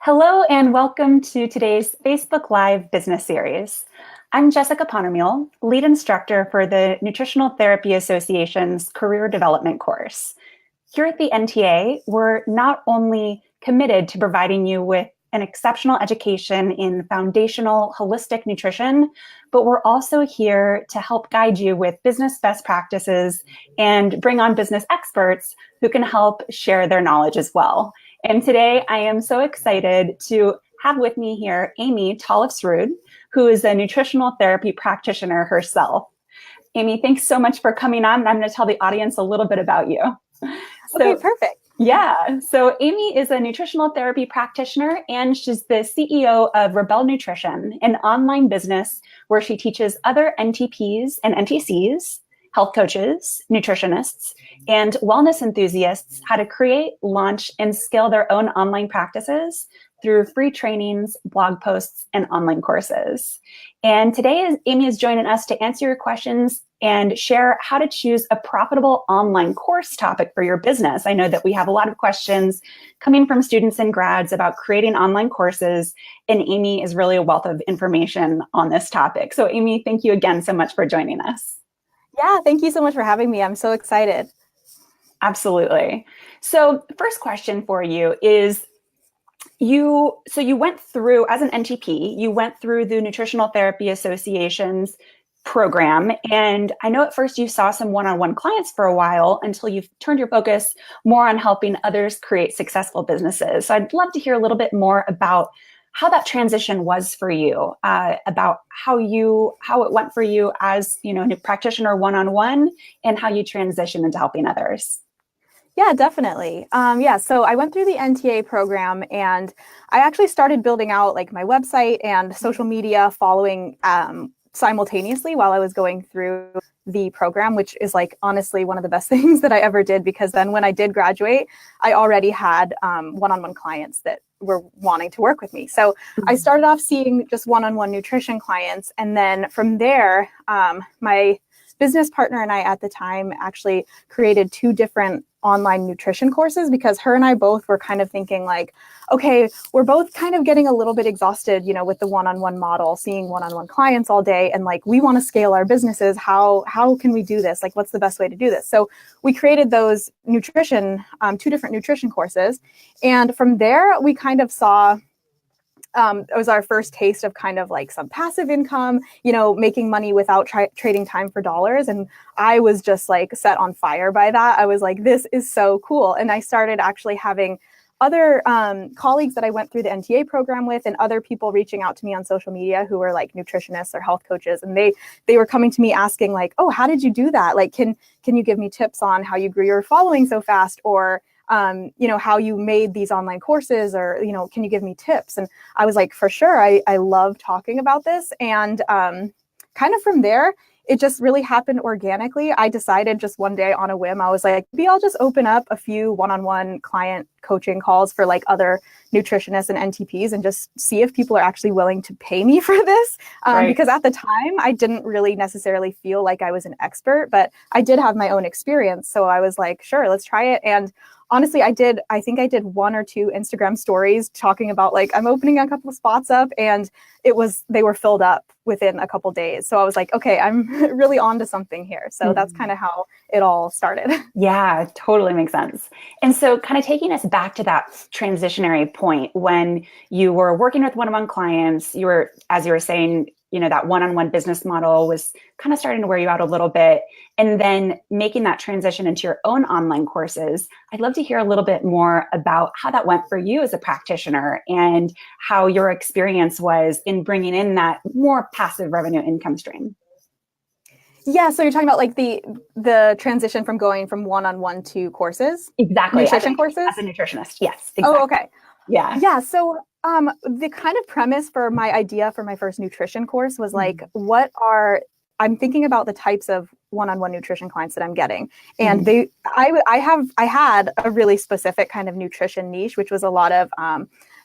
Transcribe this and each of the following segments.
Hello and welcome to today's Facebook Live business series. I'm Jessica Pantermuehl, lead instructor for the Nutritional Therapy Association's Career Development course. Here at the NTA, we're not only committed to providing you with an exceptional education in foundational holistic nutrition, but we're also here to help guide you with business best practices and bring on business experts who can help share their knowledge as well. And today I am so excited to have with me here Amie Tollefsrud, who is a nutritional therapy practitioner herself. Amie, thanks so much for coming on. I'm going to tell the audience a little bit about you. Okay, perfect. Yeah, so Amie is a nutritional therapy practitioner and she's the CEO of Rebelle Nutrition, an online business where she teaches other NTPs and NTCs, health coaches, nutritionists, and wellness enthusiasts how to create, launch, and scale their own online practices through free trainings, blog posts, and online courses. And today, Amie is joining us to answer your questions and share how to choose a profitable online course topic for your business. I know that we have a lot of questions coming from students and grads about creating online courses, and Amie is really a wealth of information on this topic. So Amie, thank you again so much for joining us. Yeah, thank you so much for having me. I'm so excited. Absolutely. So first question for you is, you went through, as an NTP, you went through the Nutritional Therapy Association's program. And I know at first you saw some one-on-one clients for a while until you've turned your focus more on helping others create successful businesses. So I'd love to hear a little bit more about how that transition was for you, about how it went for you as a practitioner one-on-one, and how you transitioned into helping others. Yeah, definitely. So I went through the NTA program and I actually started building out like my website and social media following simultaneously while I was going through the program, which is like honestly one of the best things that I ever did, because then when I did graduate, I already had one-on-one clients that were wanting to work with me. So I started off seeing just one-on-one nutrition clients. And then from there, my business partner and I at the time actually created 2 different online nutrition courses, because her and I both were kind of thinking like, okay, we're both kind of getting a little bit exhausted, with the one-on-one model, seeing one-on-one clients all day. And like, we want to scale our businesses. How can we do this? Like, what's the best way to do this? So we created those 2 different nutrition courses. And from there, we kind of saw it was our first taste of kind of like some passive income, making money without trading time for dollars. And I was just like set on fire by that. I was like, this is so cool. And I started actually having other colleagues that I went through the NTA program with, and other people reaching out to me on social media who were like nutritionists or health coaches. And they were coming to me asking like, oh, how did you do that? Like, can you give me tips on how you grew your following so fast? Or how you made these online courses, or, can you give me tips? And I was like, for sure. I love talking about this. And kind of from there, it just really happened organically. I decided just one day on a whim, I was like, maybe I'll just open up a few one-on-one client coaching calls for like other nutritionists and NTPs and just see if people are actually willing to pay me for this. Right. Because at the time, I didn't really necessarily feel like I was an expert, but I did have my own experience. So I was like, sure, let's try it. And honestly, I think I did 1 or 2 Instagram stories talking about like, I'm opening a couple of spots up, and they were filled up within a couple days. So I was like, okay, I'm really on to something here. So that's kind of how it all started. Yeah, totally makes sense. And so kind of taking us back to that transitionary point when you were working with one-on-one clients, as you were saying, that one-on-one business model was kind of starting to wear you out a little bit, and then making that transition into your own online courses. I'd love to hear a little bit more about how that went for you as a practitioner and how your experience was in bringing in that more passive revenue income stream. Yeah, so you're talking about like the transition from going from one-on-one to courses? Exactly. Nutrition courses? As a nutritionist, yes. Exactly. Oh, okay. Yeah. Yeah, so the kind of premise for my idea for my first nutrition course was like, I'm thinking about the types of one-on-one nutrition clients that I'm getting. And I had a really specific kind of nutrition niche, which was a lot of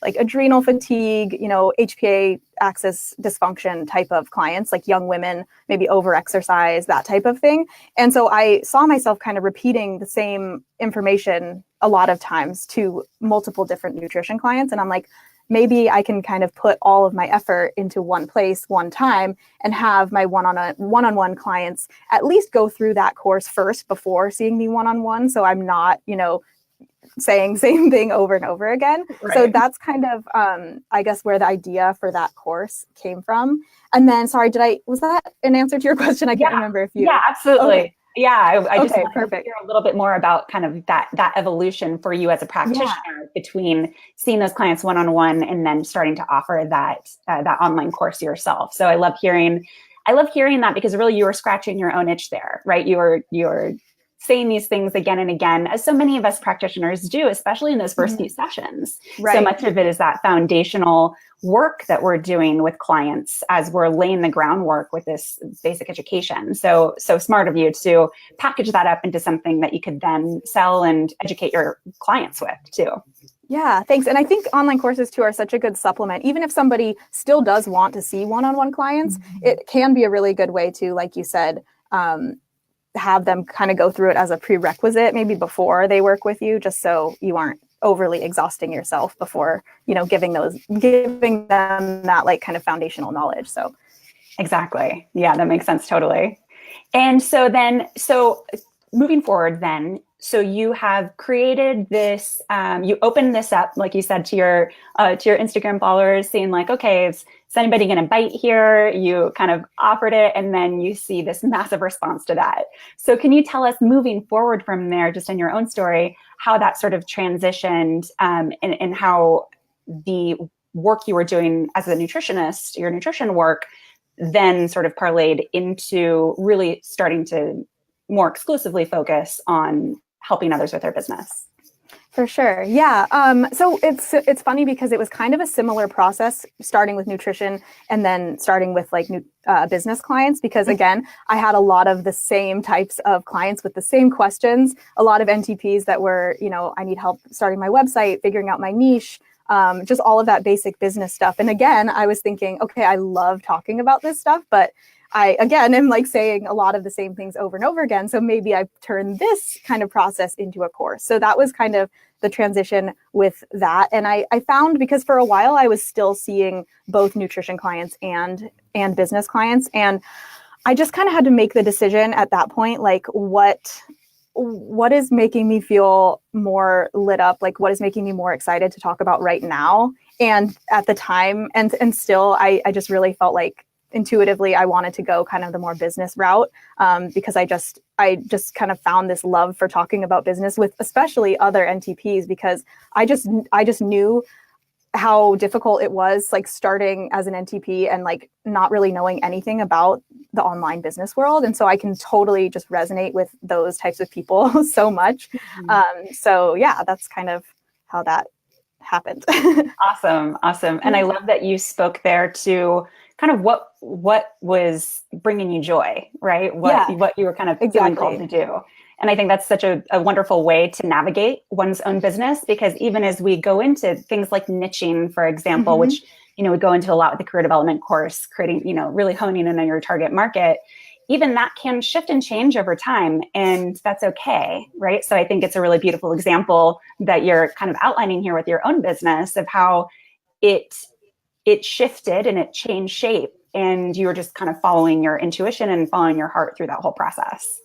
like adrenal fatigue, HPA axis dysfunction type of clients, like young women, maybe over-exercise, that type of thing. And so I saw myself kind of repeating the same information a lot of times to multiple different nutrition clients. And I'm like, maybe I can kind of put all of my effort into one place, one time, and have my one-on-one clients at least go through that course first before seeing me one-on-one. So I'm not, saying same thing over and over again. Right. So that's kind of, I guess, where the idea for that course came from. And then, sorry, was that an answer to your question? I can't remember if you. Yeah, absolutely. Okay. Yeah, I just wanted perfect. to hear a little bit more about kind of that evolution for you as a practitioner between seeing those clients one-on-one and then starting to offer that online course yourself. So I love hearing that, because really you were scratching your own itch there, right? You're saying these things again and again, as so many of us practitioners do, especially in those first few sessions. Right. So much of it is that foundational work that we're doing with clients as we're laying the groundwork with this basic education. So smart of you to package that up into something that you could then sell and educate your clients with too. Yeah, thanks. And I think online courses too are such a good supplement. Even if somebody still does want to see one-on-one clients, it can be a really good way to, like you said, have them kind of go through it as a prerequisite, maybe before they work with you, just so you aren't overly exhausting yourself before, giving them that like kind of foundational knowledge. So exactly. Yeah, that makes sense totally. And so moving forward then, so you have created this, you opened this up, like you said, to your Instagram followers, saying like, okay, is anybody going to bite here? You kind of offered it, and then you see this massive response to that. So can you tell us, moving forward from there, just in your own story, how that sort of transitioned, and how the work you were doing as a nutritionist, your nutrition work, then sort of parlayed into really starting to more exclusively focus on helping others with their business? For sure. Yeah. So it's funny because it was kind of a similar process, starting with nutrition and then starting with like business clients, because again, I had a lot of the same types of clients with the same questions, a lot of NTPs that were, I need help starting my website, figuring out my niche, just all of that basic business stuff. And again, I was thinking, okay, I love talking about this stuff, but I, again, am like saying a lot of the same things over and over again. So maybe I've turned this kind of process into a course. So that was kind of the transition with that. And I found, because for a while I was still seeing both nutrition clients and business clients. And I just kind of had to make the decision at that point, like what is making me feel more lit up? Like what is making me more excited to talk about right now? And at the time, and still, I just really felt like intuitively I wanted to go kind of the more business route, because I just kind of found this love for talking about business with especially other NTPs, because I just knew how difficult it was, like starting as an NTP and like not really knowing anything about the online business world. And so I can totally just resonate with those types of people so much. So yeah, that's kind of how that happened. Awesome. And I love that you spoke there to kind of what was bringing you joy, right? What you were kind of feeling called to do. And I think that's such a wonderful way to navigate one's own business, because even as we go into things like niching, for example, which, we go into a lot with the career development course, creating, really honing in on your target market, even that can shift and change over time, and that's okay, right? So I think it's a really beautiful example that you're kind of outlining here with your own business of how it shifted and it changed shape, and you were just kind of following your intuition and following your heart through that whole process.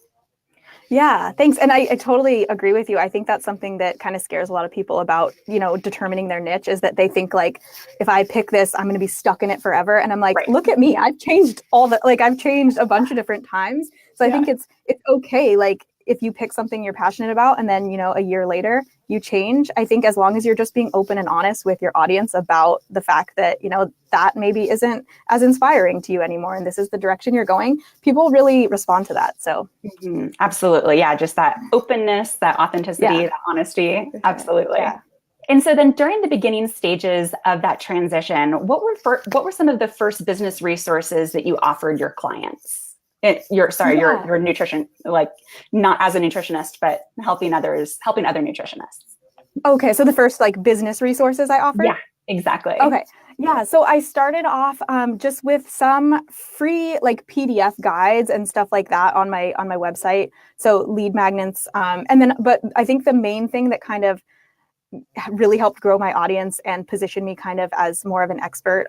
Yeah, thanks. And I totally agree with you. I think that's something that kind of scares a lot of people about, determining their niche, is that they think like, if I pick this, I'm going to be stuck in it forever. And I'm like, Look at me. I've changed I've changed a bunch of different times. So I think it's okay. Like if you pick something you're passionate about and then, a year later you change, I think as long as you're just being open and honest with your audience about the fact that, that maybe isn't as inspiring to you anymore, and this is the direction you're going, people really respond to that. So absolutely. Yeah. Just that openness, that authenticity, that honesty. Sure. Absolutely. Yeah. And so then during the beginning stages of that transition, what were some of the first business resources that you offered your clients? Your nutrition, like not as a nutritionist, but helping other nutritionists. Okay. So the first like business resources I offered? Yeah, exactly. Okay. Yeah. So I started off just with some free like PDF guides and stuff like that on my website. So lead magnets. But I think the main thing that kind of really helped grow my audience and position me kind of as more of an expert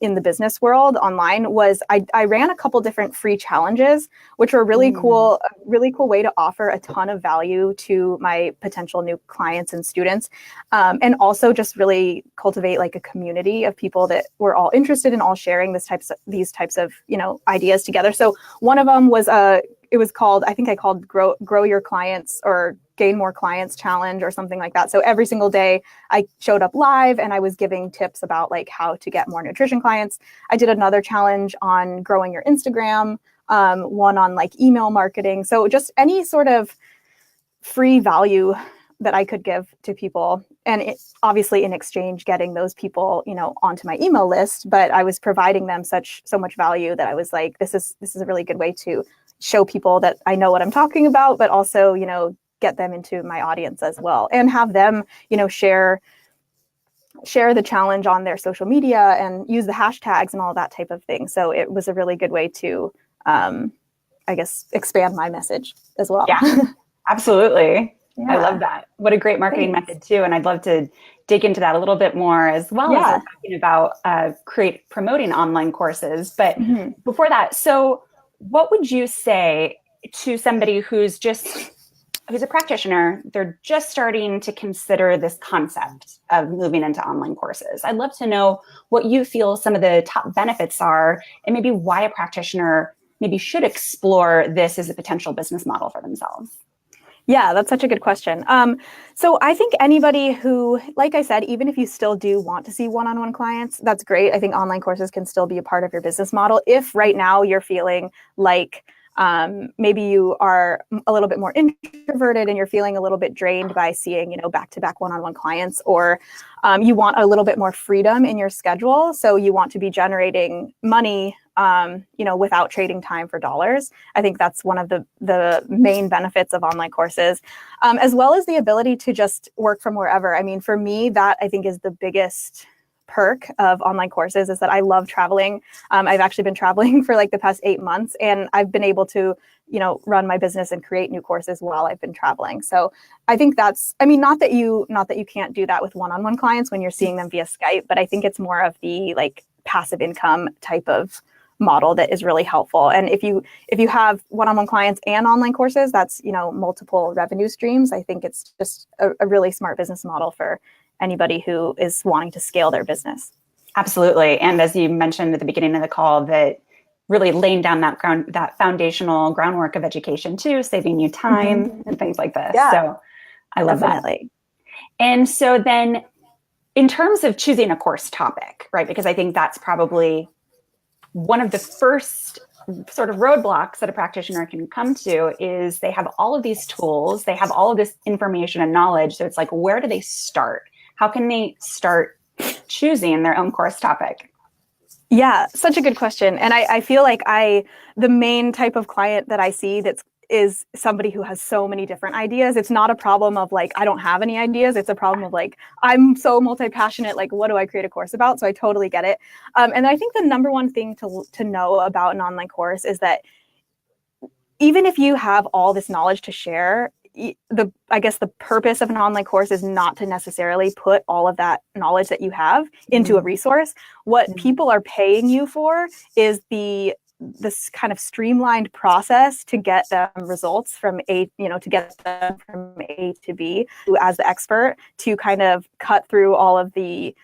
in the business world online was I ran a couple different free challenges, which were really cool, a really cool way to offer a ton of value to my potential new clients and students. And also just really cultivate like a community of people that were all interested in all sharing these types of, ideas together. So one of them was it was called, I think I called Grow Your Clients or Gain More Clients Challenge or something like that. So every single day I showed up live and I was giving tips about like how to get more nutrition clients. I did another challenge on growing your Instagram, one on like email marketing. So just any sort of free value that I could give to people. And obviously in exchange, getting those people, onto my email list, but I was providing them so much value that I was like, this is a really good way to show people that I know what I'm talking about, but also, get them into my audience as well and have them, share the challenge on their social media and use the hashtags and all that type of thing. So it was a really good way to, I guess, expand my message as well. Yeah, absolutely. Yeah. I love that. What a great marketing method too. And I'd love to dig into that a little bit more as well as we're talking about promoting online courses. But before that, so what would you say to somebody who's a practitioner, they're just starting to consider this concept of moving into online courses? I'd love to know what you feel some of the top benefits are and maybe why a practitioner maybe should explore this as a potential business model for themselves. Yeah, that's such a good question. So I think anybody who, like I said, even if you still do want to see one-on-one clients, that's great. I think online courses can still be a part of your business model. If right now you're feeling like maybe you are a little bit more introverted and you're feeling a little bit drained by seeing, back-to-back one-on-one clients, or you want a little bit more freedom in your schedule. So you want to be generating money, without trading time for dollars. I think that's one of the main benefits of online courses, as well as the ability to just work from wherever. I mean, for me, that I think is the biggest perk of online courses is that I love traveling. I've actually been traveling for like the past 8 months, and I've been able to, run my business and create new courses while I've been traveling. So I think that's, not that you can't do that with one-on-one clients when you're seeing them via Skype, but I think it's more of the like passive income type of model that is really helpful. And if you have one-on-one clients and online courses, that's, multiple revenue streams. I think it's just a really smart business model for anybody who is wanting to scale their business. Absolutely. And as you mentioned at the beginning of the call, that really laying down that foundational groundwork of education too, saving you time and things like this. Yeah, so I love definitely. that. And so then in terms of choosing a course topic, right? Because I think that's probably one of the first sort of roadblocks that a practitioner can come to is they have all of these tools, they have all of this information and knowledge. So it's like, where do they start? How can they start choosing their own course topic? Yeah, such a good question. And I feel like the main type of client that I see is somebody who has so many different ideas. It's not a problem of like, I don't have any ideas. It's a problem of like, I'm so multi-passionate, like, what do I create a course about? So I totally get it. And I think the number one thing to know about an online course is that even if you have all this knowledge to share, I guess the purpose of an online course is not to necessarily put all of that knowledge that you have into a resource. What people are paying you for is this kind of streamlined process to get them results from to get them from A to B as the expert, to kind of cut through all of the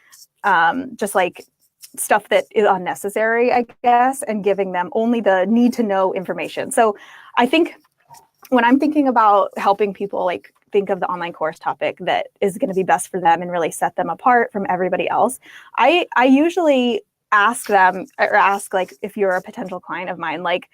just like stuff that is unnecessary, I guess, and giving them only the need to know information. So I think when I'm thinking about helping people like think of the online course topic that is going to be best for them and really set them apart from everybody else, I usually ask them, or ask like, if you're a potential client of mine, like,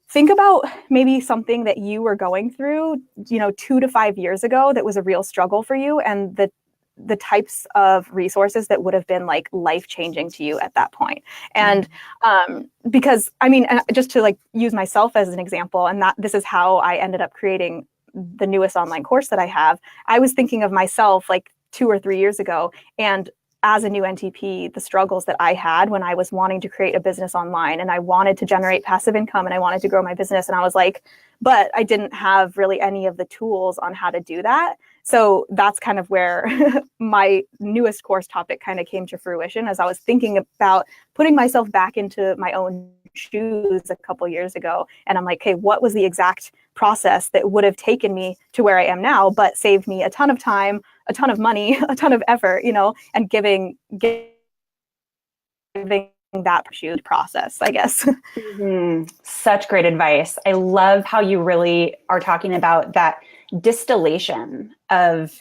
think about maybe something that you were going through, 2 to 5 years ago that was a real struggle for you, and the types of resources that would have been like life-changing to you at that point. And because just to like use myself as an example, and this is how I ended up creating the newest online course that I have. I was thinking of myself like 2 or 3 years ago, and as a new NTP, the struggles that I had when I was wanting to create a business online, and I wanted to generate passive income, and I wanted to grow my business. And I was like, but I didn't have really any of the tools on how to do that. So that's kind of where my newest course topic kind of came to fruition, as I was thinking about putting myself back into my own shoes a couple years ago. And I'm like, hey, what was the exact process that would have taken me to where I am now, but saved me a ton of time, a ton of money, a ton of effort, and giving that pursuit process, I guess. Such great advice. I love how you really are talking about that distillation of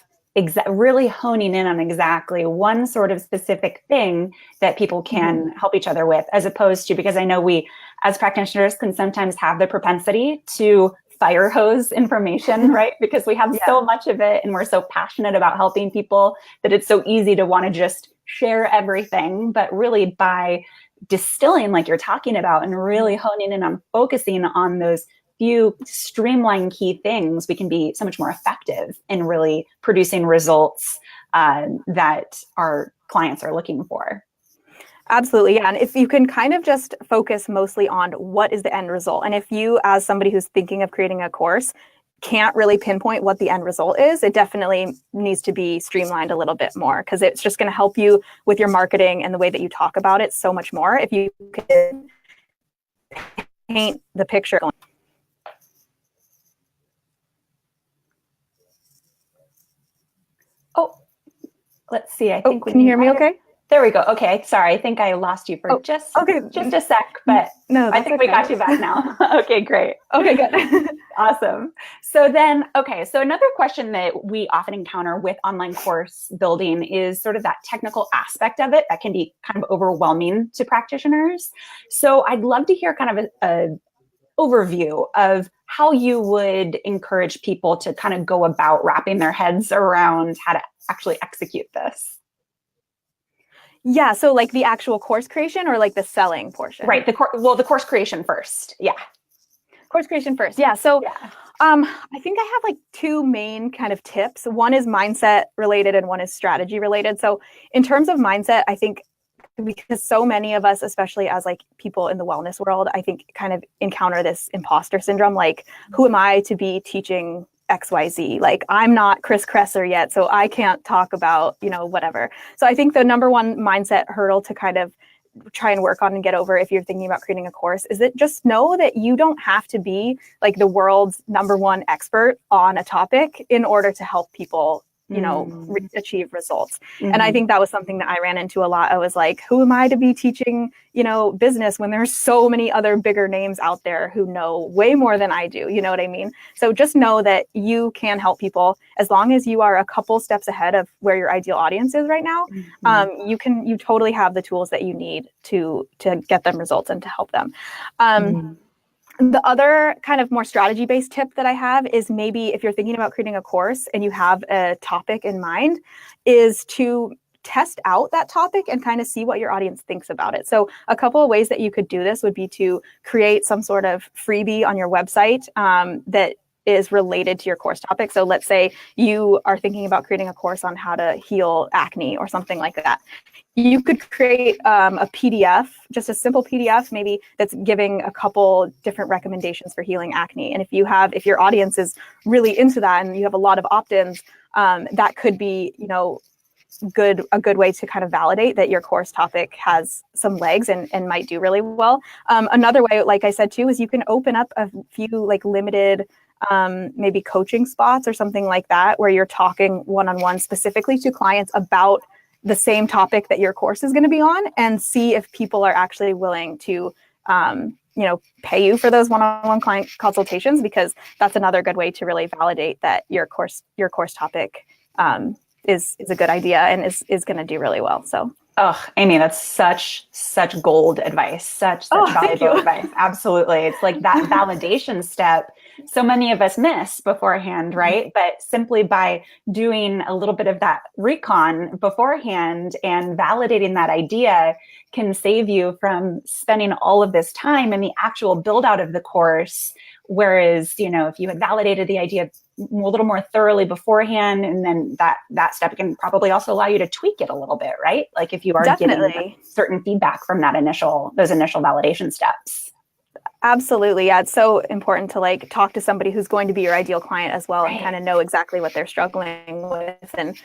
really honing in on exactly one sort of specific thing that people can help each other with, as opposed to, because I know we as practitioners can sometimes have the propensity to fire hose information, right? Because we have so much of it and we're so passionate about helping people that it's so easy to want to just share everything. But really, by distilling, like you're talking about, and really honing in on focusing on those few streamlined key things, we can be so much more effective in really producing results that our clients are looking for. Absolutely. Yeah. And if you can kind of just focus mostly on what is the end result. And if you, as somebody who's thinking of creating a course, can't really pinpoint what the end result is, it definitely needs to be streamlined a little bit more, because it's just going to help you with your marketing and the way that you talk about it so much more if you can paint the picture. Oh, let's see. I think can you hear me okay? There we go. Okay. Sorry. I think I lost you for just a sec, but no, I think we got you back now. Okay, great. Okay, good. Awesome. So then, so another question that we often encounter with online course building is sort of that technical aspect of it that can be kind of overwhelming to practitioners. So I'd love to hear kind of a overview of how you would encourage people to kind of go about wrapping their heads around how to actually execute this. Yeah, so like the actual course creation or like the selling portion? Right, the course creation first. Yeah. Course creation first. Yeah. So I think I have like two main kind of tips. One is mindset related and one is strategy related. So in terms of mindset, I think because so many of us, especially as like people in the wellness world, I think kind of encounter this imposter syndrome. Like, who am I to be teaching XYZ? Like, I'm not Chris Kresser yet, so I can't talk about, whatever. So I think the number one mindset hurdle to kind of try and work on and get over if you're thinking about creating a course is that just know that you don't have to be like the world's number one expert on a topic in order to help people achieve results. And I think that was something that I ran into a lot. I was like, who am I to be teaching, business when there's so many other bigger names out there who know way more than I do? You know what I mean? So just know that you can help people as long as you are a couple steps ahead of where your ideal audience is right now. You totally have the tools that you need to get them results and to help them. The other kind of more strategy-based tip that I have is maybe if you're thinking about creating a course and you have a topic in mind, is to test out that topic and kind of see what your audience thinks about it. So a couple of ways that you could do this would be to create some sort of freebie on your website that is related to your course topic. So let's say you are thinking about creating a course on how to heal acne or something like that. You could create a PDF, just a simple PDF, maybe that's giving a couple different recommendations for healing acne. And if your audience is really into that and you have a lot of opt-ins, that could be, a good way to kind of validate that your course topic has some legs and might do really well. Another way, like I said too, is you can open up a few like limited maybe coaching spots or something like that, where you're talking one-on-one specifically to clients about the same topic that your course is going to be on, and see if people are actually willing to, pay you for those one-on-one client consultations, because that's another good way to really validate that your course topic is a good idea and is going to do really well. So. Oh, Amie, that's such gold advice, such valuable advice. Absolutely. It's like that validation step so many of us miss beforehand, right? But simply by doing a little bit of that recon beforehand and validating that idea can save you from spending all of this time in the actual build out of the course. Whereas, if you had validated the idea a little more thoroughly beforehand, and then that step can probably also allow you to tweak it a little bit, right? Like if you are getting certain feedback from those initial validation steps. Absolutely. Yeah. It's so important to like talk to somebody who's going to be your ideal client as well, and kind of know exactly what they're struggling with. And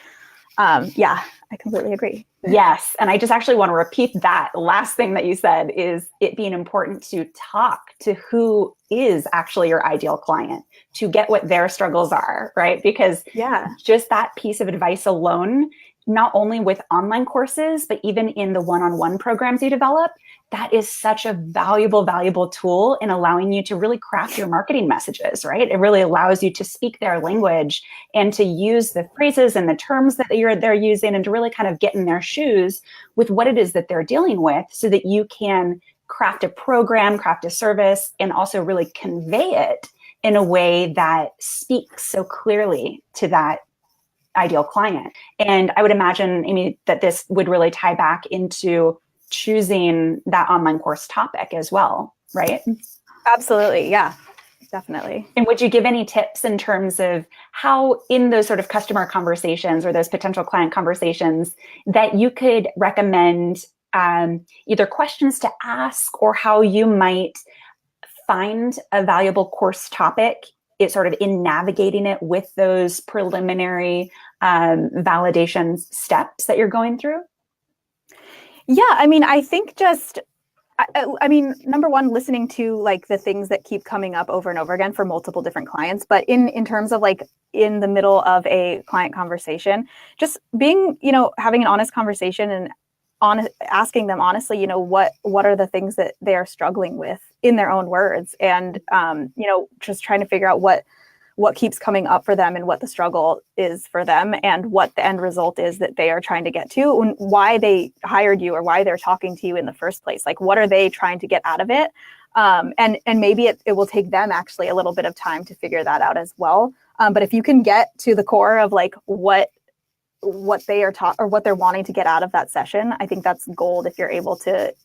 yeah, I completely agree. Yes. And I just actually want to repeat that last thing that you said, is it being important to talk to who is actually your ideal client to get what their struggles are, right? Because just that piece of advice alone, not only with online courses, but even in the one-on-one programs you develop, that is such a valuable tool in allowing you to really craft your marketing messages, right? It really allows you to speak their language and to use the phrases and the terms that they're using, and to really kind of get in their shoes with what it is that they're dealing with, so that you can craft a program, craft a service, and also really convey it in a way that speaks so clearly to that ideal client. And I would imagine, Amie, that this would really tie back into choosing that online course topic as well, right? Absolutely. Yeah, definitely. And would you give any tips in terms of how, in those sort of customer conversations or those potential client conversations, that you could recommend either questions to ask, or how you might find a valuable course topic, it sort of in navigating it with those preliminary validation steps that you're going through? Yeah, I mean, I think just, I mean, number one, listening to like the things that keep coming up over and over again for multiple different clients. But in terms of like in the middle of a client conversation, just being, having an honest conversation and asking them honestly, what are the things that they are struggling with in their own words, and just trying to figure out what keeps coming up for them and what the struggle is for them, and what the end result is that they are trying to get to, and why they hired you or why they're talking to you in the first place. Like, what are they trying to get out of it? And maybe it will take them actually a little bit of time to figure that out as well. But if you can get to the core of like what they are or what they're wanting to get out of that session, I think that's gold if you're able to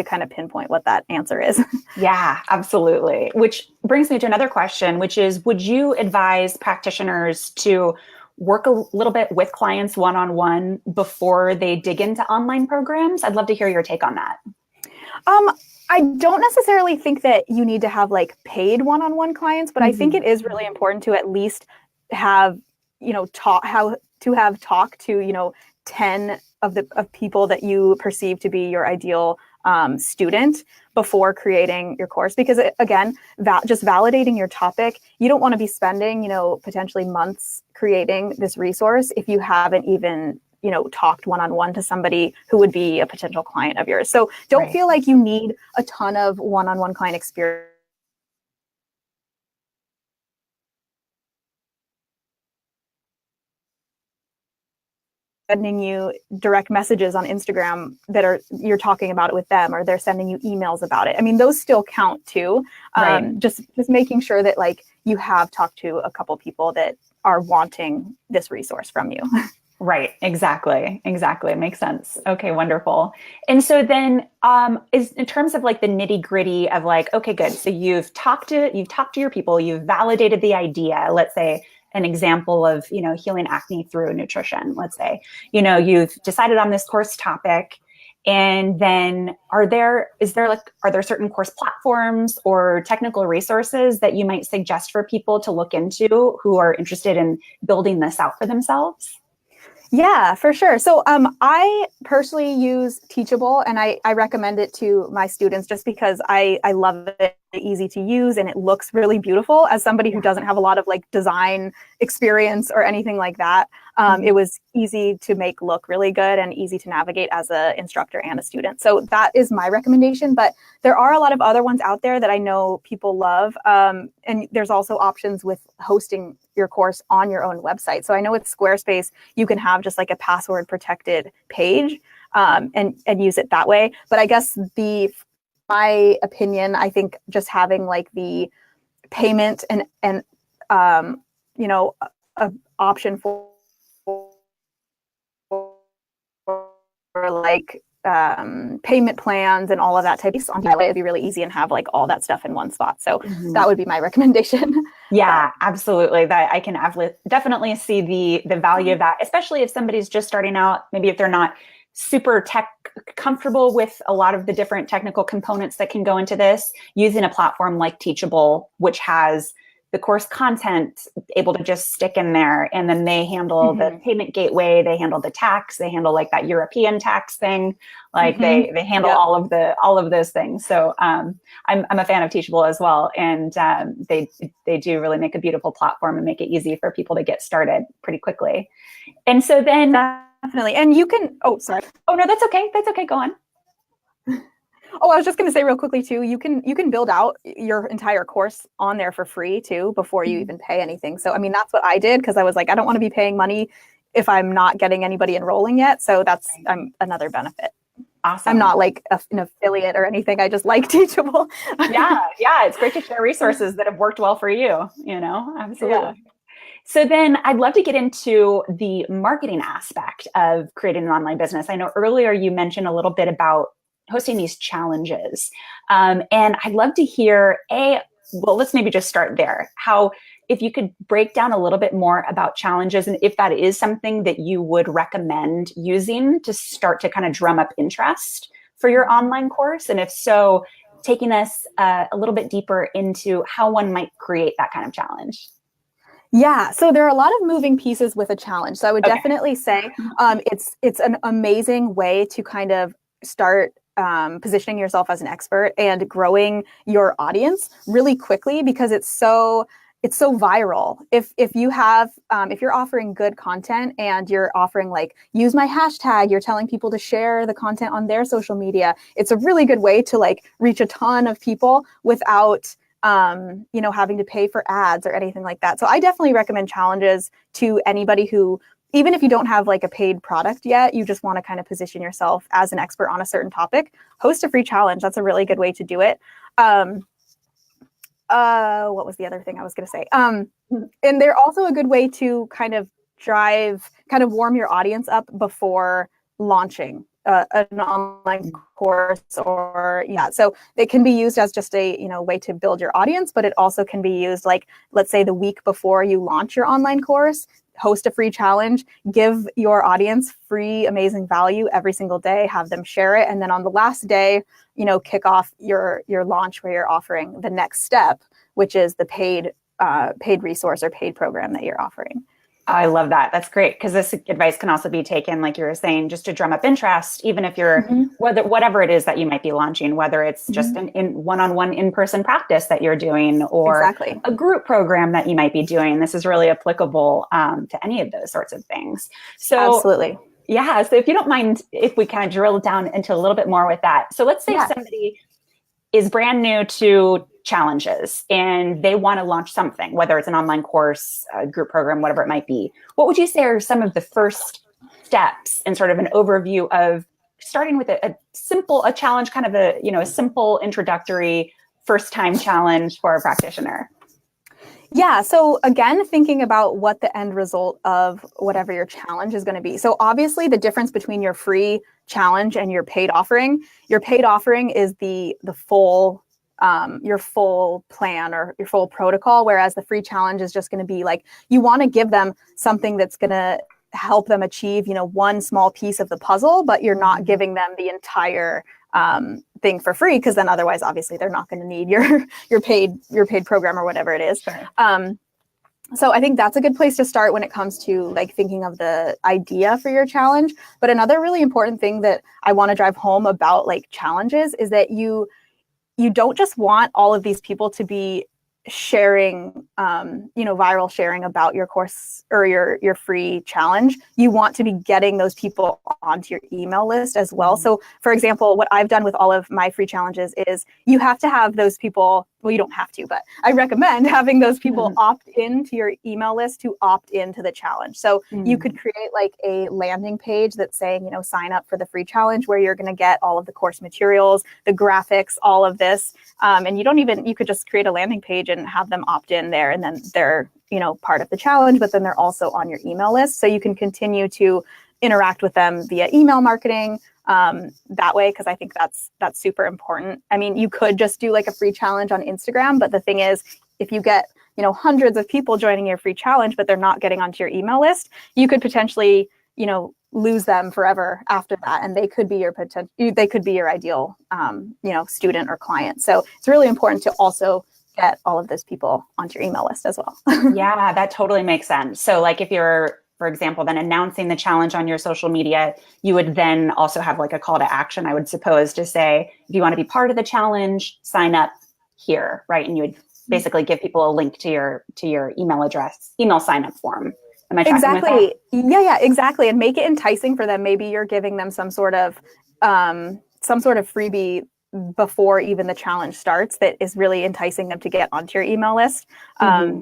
kind of pinpoint what that answer is. Yeah, absolutely. Which brings me to another question, which is, would you advise practitioners to work a little bit with clients one-on-one before they dig into online programs? I'd love to hear your take on that. I don't necessarily think that you need to have like paid one-on-one clients, but I think it is really important to at least have, talk to 10 of people that you perceive to be your ideal student before creating your course. Because again, just validating your topic, you don't want to be spending, potentially months creating this resource if you haven't even, talked one-on-one to somebody who would be a potential client of yours. So don't feel like you need a ton of one-on-one client experience. Sending you direct messages on Instagram that you're talking about it with them, or they're sending you emails about it. I mean, those still count too. Just making sure that like you have talked to a couple people that are wanting this resource from you. Right. Exactly. It makes sense. Okay, wonderful. And so then is in terms of like the nitty gritty of like, okay, good. So you've talked to your people, you've validated the idea. Let's say an example of, healing acne through nutrition. Let's say, you've decided on this course topic, and then are there certain course platforms or technical resources that you might suggest for people to look into who are interested in building this out for themselves? Yeah, for sure. So I personally use Teachable, and I recommend it to my students just because I love it. Easy to use, and it looks really beautiful. As somebody who doesn't have a lot of like design experience or anything like that, it was easy to make look really good and easy to navigate as an instructor and a student. So that is my recommendation. But there are a lot of other ones out there that I know people love. And there's also options with hosting your course on your own website. So I know with Squarespace, you can have just like a password protected page and use it that way. But I guess my opinion, I think just having like the payment and a option for like payment plans and all of that type of stuff, it would be really easy and have like all that stuff in one spot. So that would be my recommendation. Yeah, absolutely. That I can definitely see the value of that, especially if somebody's just starting out, maybe if they're not super tech comfortable with a lot of the different technical components that can go into this, using a platform like Teachable, which has the course content able to just stick in there. And then they handle the payment gateway, they handle the tax, they handle like that European tax thing. Like they handle all of those things. So I'm a fan of Teachable as well. And they do really make a beautiful platform and make it easy for people to get started pretty quickly. And so then definitely. And you can, sorry. Oh no, that's okay. That's okay. Go on. Oh, I was just going to say real quickly too, you can build out your entire course on there for free too, before you even pay anything. So, I mean, that's what I did, because I was like, I don't want to be paying money if I'm not getting anybody enrolling yet. So that's another benefit. Awesome. I'm not like an affiliate or anything. I just like Teachable. Yeah. It's great to share resources that have worked well for you, absolutely. Yeah. So then I'd love to get into the marketing aspect of creating an online business. I know earlier you mentioned a little bit about hosting these challenges. And I'd love to hear, let's maybe just start there. If you could break down a little bit more about challenges, and if that is something that you would recommend using to start to kind of drum up interest for your online course. And if so, taking us a little bit deeper into how one might create that kind of challenge. Yeah, so there are a lot of moving pieces with a challenge. So I would definitely say it's an amazing way to kind of start positioning yourself as an expert and growing your audience really quickly, because it's so viral. If you have if you're offering good content and you're offering like, use my hashtag, you're telling people to share the content on their social media, it's a really good way to like reach a ton of people without having to pay for ads or anything like that. So I definitely recommend challenges to anybody who, even if you don't have like a paid product yet, you just want to kind of position yourself as an expert on a certain topic, host a free challenge. That's a really good way to do it. What was the other thing I was going to say? And they're also a good way to kind of warm your audience up before launching an online course, so it can be used as just a way to build your audience, but it also can be used like, let's say the week before you launch your online course, host a free challenge, give your audience free amazing value every single day, have them share it, and then on the last day kick off your launch where you're offering the next step, which is the paid resource or paid program that you're offering. I love that. That's great, because this advice can also be taken, like you were saying, just to drum up interest, even if you're whatever it is that you might be launching, whether it's just an one-on-one in-person practice that you're doing, or a group program that you might be doing. This is really applicable to any of those sorts of things. So absolutely. Yeah. So if you don't mind, if we kind of drill down into a little bit more with that. So let's say somebody is brand new to challenges and they want to launch something, whether it's an online course, a group program, whatever it might be. What would you say are some of the first steps and sort of an overview of starting with a challenge, kind of a simple introductory first time challenge for a practitioner? Yeah. So again, thinking about what the end result of whatever your challenge is going to be. So obviously the difference between your free challenge and your paid offering is the full, your full plan or your full protocol. Whereas the free challenge is just going to be like, you want to give them something that's going to help them achieve, one small piece of the puzzle, but you're not giving them the entire thing for free, because then otherwise obviously they're not going to need your paid program or whatever it is. Sure. So I think that's a good place to start when it comes to like thinking of the idea for your challenge. But another really important thing that I want to drive home about like challenges is that you don't just want all of these people to be sharing, viral sharing about your course or your free challenge. You want to be getting those people onto your email list as well. So for example, what I've done with all of my free challenges is you have to have those people, well, you don't have to, but I recommend having those people opt into your email list to opt into the challenge. So you could create like a landing page that's saying, sign up for the free challenge, where you're going to get all of the course materials, the graphics, all of this. And you could just create a landing page and have them opt in there, and then they're, part of the challenge, but then they're also on your email list. So you can continue to interact with them via email marketing that way, because I think that's super important. I mean, you could just do like a free challenge on Instagram, but the thing is, if you get, hundreds of people joining your free challenge, but they're not getting onto your email list, you could potentially, lose them forever after that, and they could be your ideal student or client. So it's really important to also get all of those people onto your email list as well. Yeah, that totally makes sense. So like if you're, for example, then announcing the challenge on your social media, you would then also have like a call to action, I would suppose, to say, if you want to be part of the challenge, sign up here, right? And you would basically give people a link to your email address, email sign up form. Am I tracking with that? Yeah, exactly. And make it enticing for them. Maybe you're giving them some sort of freebie before even the challenge starts that is really enticing them to get onto your email list.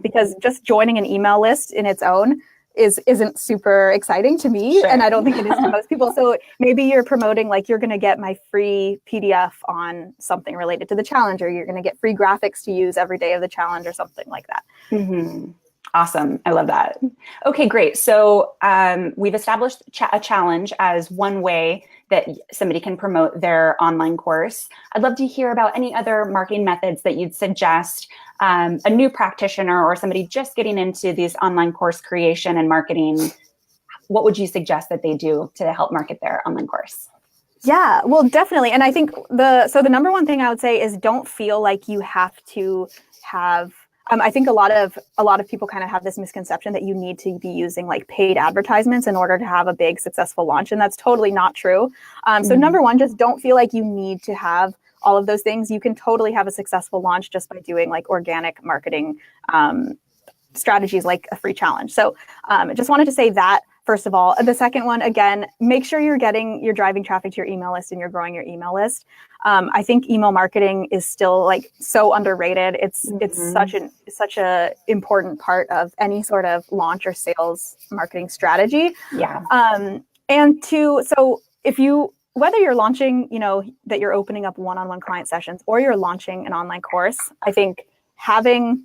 Because just joining an email list in its own isn't super exciting to me. Sure. And I don't think it is to most people. So maybe you're promoting like, you're going to get my free PDF on something related to the challenge, or you're going to get free graphics to use every day of the challenge or something like that. Mm-hmm. Awesome. I love that. Okay, great. So we've established a challenge as one way that somebody can promote their online course. I'd love to hear about any other marketing methods that you'd suggest a new practitioner or somebody just getting into these online course creation and marketing. What would you suggest that they do to help market their online course? Yeah, well, definitely. And I think the number one thing I would say is don't feel like you have to have I think a lot of people kind of have this misconception that you need to be using like paid advertisements in order to have a big successful launch. And that's totally not true. So number one, just don't feel like you need to have all of those things. You can totally have a successful launch just by doing like organic marketing strategies like a free challenge. So I just wanted to say that. First of all, the second one, again, make sure you're driving traffic to your email list and you're growing your email list. I think email marketing is still like so underrated. It's such a important part of any sort of launch or sales marketing strategy. Yeah. So whether you're launching, that you're opening up one-on-one client sessions or you're launching an online course, I think having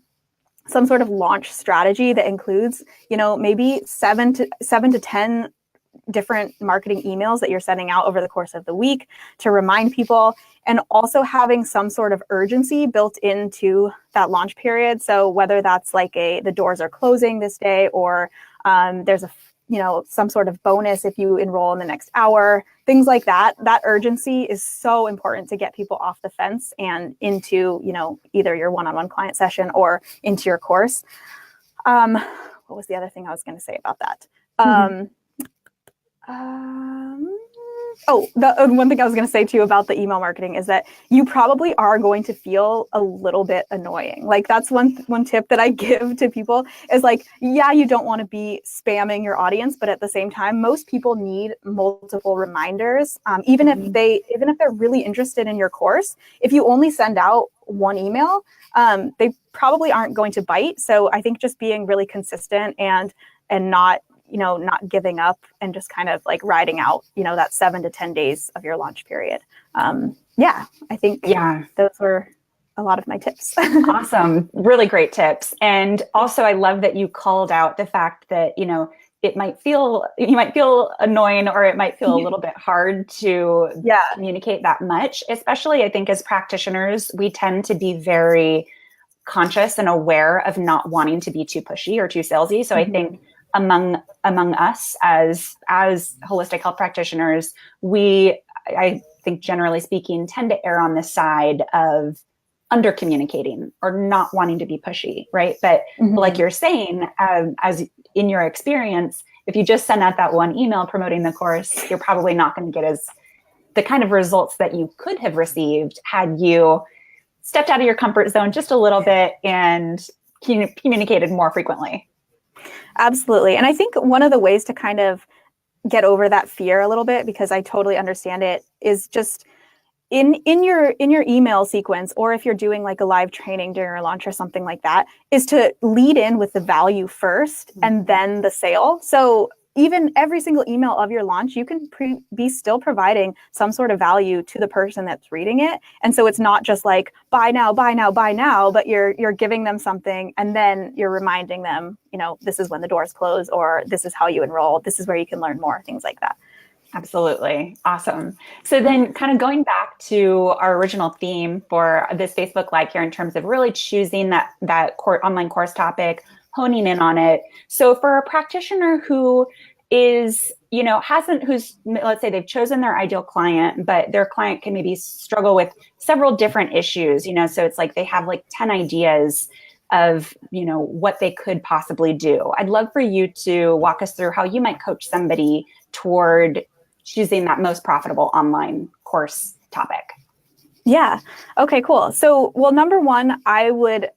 some sort of launch strategy that includes, maybe 7 to 10 different marketing emails that you're sending out over the course of the week to remind people, and also having some sort of urgency built into that launch period. So whether that's like the doors are closing this day, or there's some sort of bonus if you enroll in the next hour, things like that. That urgency is so important to get people off the fence and into, either your one-on-one client session or into your course. What was the other thing I was going to say about that? One thing I was going to say to you about the email marketing is that you probably are going to feel a little bit annoying. Like that's one tip that I give to people is like, yeah, you don't want to be spamming your audience, but at the same time, most people need multiple reminders. Even if they're really interested in your course, if you only send out one email, they probably aren't going to bite. So I think just being really consistent and not giving up and just kind of like riding out, that 7 to 10 days of your launch period. I think those were a lot of my tips. Awesome. Really great tips. And also I love that you called out the fact that, you might feel annoying, or it might feel a little bit hard to communicate that much, especially I think as practitioners, we tend to be very conscious and aware of not wanting to be too pushy or too salesy. So I think among us as holistic health practitioners, I think generally speaking, tend to err on the side of under communicating or not wanting to be pushy, right? But like you're saying, as in your experience, if you just send out that one email promoting the course, you're probably not going to get the kind of results that you could have received had you stepped out of your comfort zone just a little bit and communicated more frequently. Absolutely. And I think one of the ways to kind of get over that fear a little bit, because I totally understand it, is just in your email sequence, or if you're doing like a live training during a launch or something like that, is to lead in with the value first and then the sale. So even every single email of your launch, you can be still providing some sort of value to the person that's reading it. And so it's not just like buy now, buy now, buy now, but you're giving them something, and then you're reminding them, this is when the doors close, or this is how you enroll, this is where you can learn more, things like that. Absolutely. Awesome. So then kind of going back to our original theme for this Facebook Live here in terms of really choosing that online course topic, honing in on it. So for a practitioner who is let's say they've chosen their ideal client, but their client can maybe struggle with several different issues, so it's like they have like 10 ideas of, what they could possibly do. I'd love for you to walk us through how you might coach somebody toward choosing that most profitable online course topic. Yeah. Okay, cool. So, well, number one, I would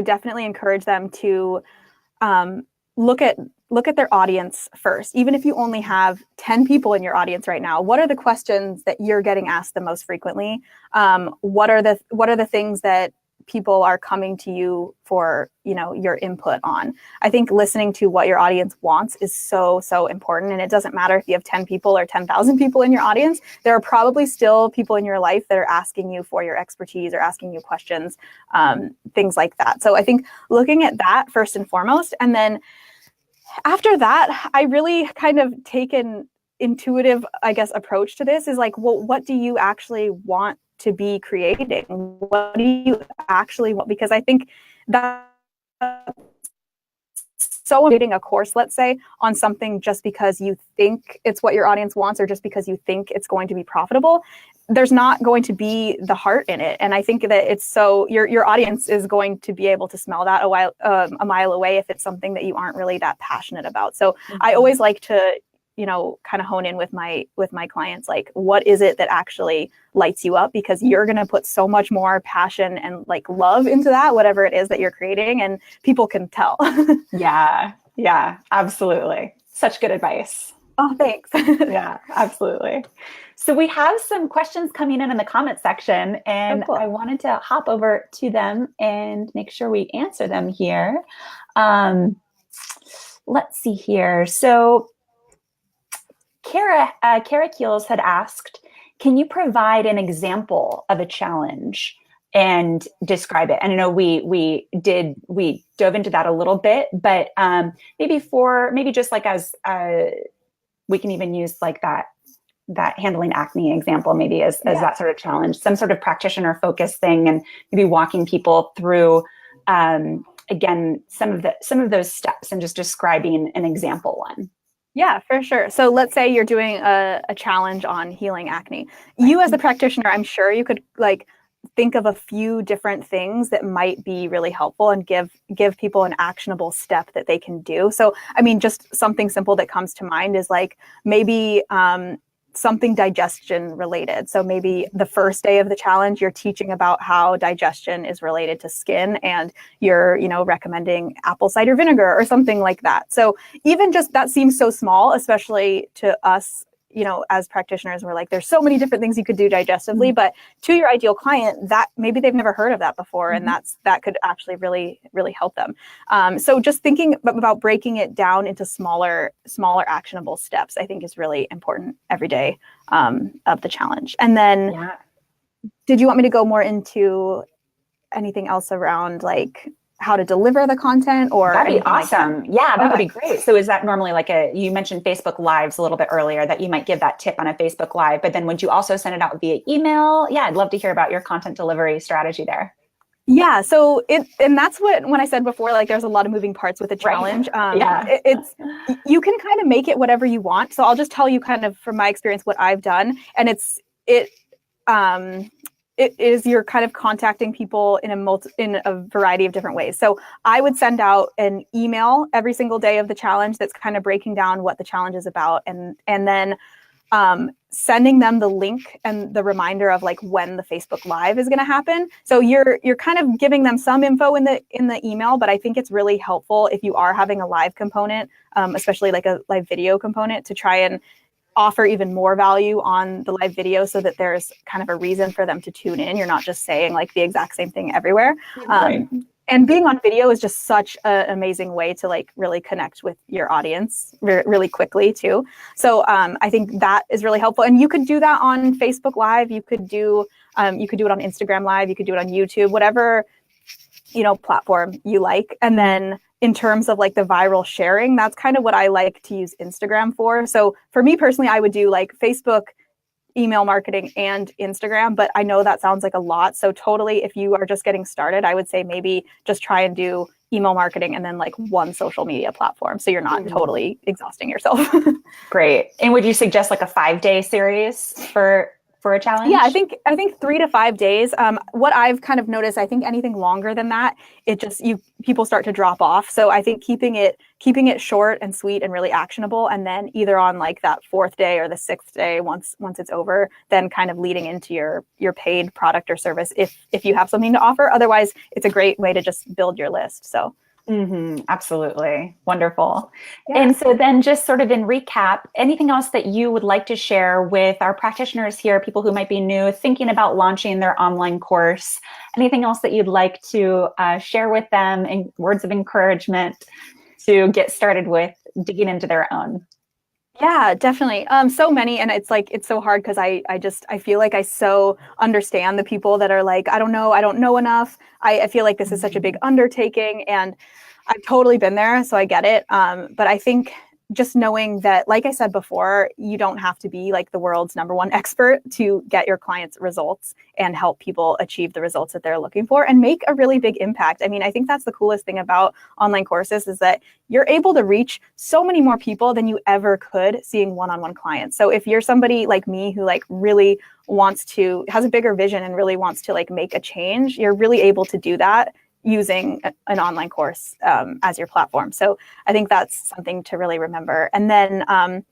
definitely encourage them to look at their audience first. Even if you only have 10 people in your audience right now, what are the questions that you're getting asked the most frequently? What are the things that people are coming to you for, your input on? I think listening to what your audience wants is so important. And it doesn't matter if you have 10 people or 10,000 people in your audience. There are probably still people in your life that are asking you for your expertise or asking you questions, things like that. So I think looking at that first and foremost, and then after that, I really kind of take an intuitive, I guess, approach to this is like, well, what do you actually want to be creating? What do you actually want? Because I think that so creating a course, let's say, on something just because you think it's what your audience wants or just because you think it's going to be profitable, there's not going to be the heart in it. And I think that it's so your audience is going to be able to smell that a mile away if it's something that you aren't really that passionate about. So I always like to kind of hone in with my clients, like, what is it that actually lights you up? Because you're going to put so much more passion and like love into that, whatever it is that you're creating, and people can tell. Yeah, absolutely. Such good advice. Oh, thanks. Yeah, absolutely. So we have some questions coming in the comment section, and cool. I wanted to hop over to them and make sure we answer them here. Let's see here. So Kara Keels had asked, can you provide an example of a challenge and describe it? And I know we dove into that a little bit, but maybe just like as we can even use like that handling acne example, maybe as that sort of challenge, some sort of practitioner focused thing, and maybe walking people through again some of those steps and just describing an example one. Yeah, for sure. So let's say you're doing a challenge on healing acne. You as a practitioner, I'm sure you could like think of a few different things that might be really helpful and give people an actionable step that they can do. So, I mean, just something simple that comes to mind is like maybe something digestion related. So maybe the first day of the challenge, you're teaching about how digestion is related to skin, and you're, recommending apple cider vinegar or something like that. So even just that seems so small, especially to us, as practitioners, we're like, there's so many different things you could do digestively, but to your ideal client, that maybe they've never heard of that before. And that could actually really, really help them. So just thinking about breaking it down into smaller actionable steps, I think is really important every day of the challenge. And then did you want me to go more into anything else around like how to deliver the content, or that'd be awesome. Like that? Yeah, that would be great. So is that normally like you mentioned Facebook Lives a little bit earlier, that you might give that tip on a Facebook Live, but then would you also send it out via email? Yeah, I'd love to hear about your content delivery strategy there. Yeah, so and that's when I said before, like there's a lot of moving parts with a challenge. Right. It's you can kind of make it whatever you want. So I'll just tell you kind of from my experience what I've done, and it is you're kind of contacting people in a variety of different ways. So I would send out an email every single day of the challenge that's kind of breaking down what the challenge is about, and then sending them the link and the reminder of like when the Facebook Live is going to happen. So you're kind of giving them some info in the email, but I think it's really helpful if you are having a live component, especially like a live video component, to try and offer even more value on the live video so that there's kind of a reason for them to tune in. You're not just saying like the exact same thing everywhere. Right. And being on video is just such an amazing way to like really connect with your audience really quickly too. So I think that is really helpful. And you could do that on Facebook Live. You could do it on Instagram Live. You could do it on YouTube, whatever, platform you like. And then in terms of like the viral sharing, that's kind of what I like to use Instagram for. So for me personally, I would do like Facebook, email marketing, and Instagram, but I know that sounds like a lot. So totally, if you are just getting started, I would say maybe just try and do email marketing and then like one social media platform. So you're not totally exhausting yourself. Great. And would you suggest like a 5-day series for a challenge? Yeah, I think 3 to 5 days. What I've kind of noticed, I think anything longer than that, people start to drop off. So I think keeping it short and sweet and really actionable, and then either on like that 4th day or the 6th day, once it's over, then kind of leading into your paid product or service if you have something to offer. Otherwise, it's a great way to just build your list. So. Absolutely. Wonderful. Yeah. And so then just sort of in recap, anything else that you would like to share with our practitioners here, people who might be new, thinking about launching their online course, anything else that you'd like to share with them in words of encouragement to get started with digging into their own? Yeah, definitely. So many, and it's so hard because I feel like I so understand the people that are like, I don't know enough. I feel like this is such a big undertaking, and I've totally been there, so I get it. But I think just knowing that, like I said before, you don't have to be like the world's #1 expert to get your clients results and help people achieve the results that they're looking for and make a really big impact. I mean, I think that's the coolest thing about online courses is that you're able to reach so many more people than you ever could seeing one-on-one clients. So if you're somebody like me who like really has a bigger vision and really wants to like make a change, you're really able to do that using an online course as your platform. So I think that's something to really remember. And then, I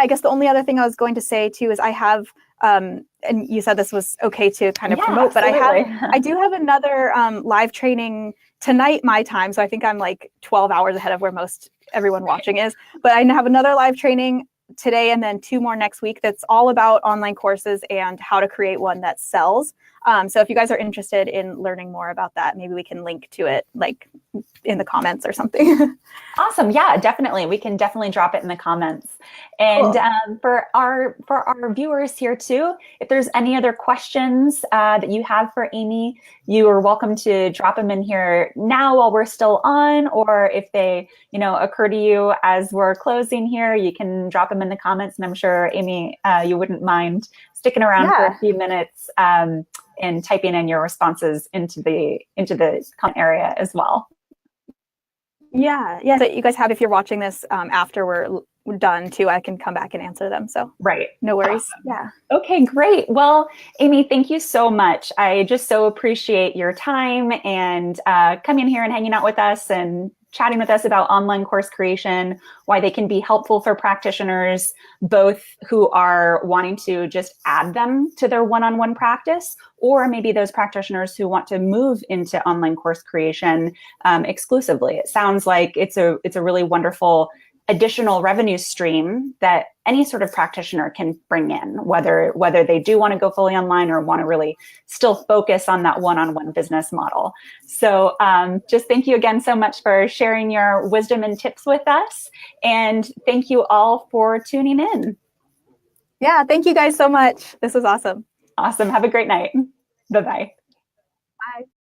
guess the only other thing I was going to say too is I have, and you said this was okay to kind of promote, absolutely. but I do have another live training tonight, my time. So I think I'm like 12 hours ahead of where everyone watching is, but I have another live training today and then 2 more next week that's all about online courses and how to create one that sells. So if you guys are interested in learning more about that, maybe we can link to it like in the comments or something. Awesome. Yeah, definitely. We can definitely drop it in the comments. And Cool. For our viewers here too, if there's any other questions that you have for Amie, you are welcome to drop them in here now while we're still on, or if they, occur to you as we're closing here, you can drop them in the comments. And I'm sure, Amie, you wouldn't mind sticking around for a few minutes and typing in your responses into the comment area as well. Yeah. So you guys have, if you're watching this after we're done too, I can come back and answer them. So right. No worries. Awesome. Yeah. Okay, great. Well, Amie, thank you so much. I just so appreciate your time and coming here and hanging out with us and chatting with us about online course creation, why they can be helpful for practitioners, both who are wanting to just add them to their one-on-one practice, or maybe those practitioners who want to move into online course creation exclusively. It sounds like it's a really wonderful additional revenue stream that any sort of practitioner can bring in, whether they do want to go fully online or want to really still focus on that one-on-one business model. So just thank you again so much for sharing your wisdom and tips with us. And thank you all for tuning in. Yeah, thank you guys so much. This was awesome. Awesome. Have a great night. Bye-bye. Bye.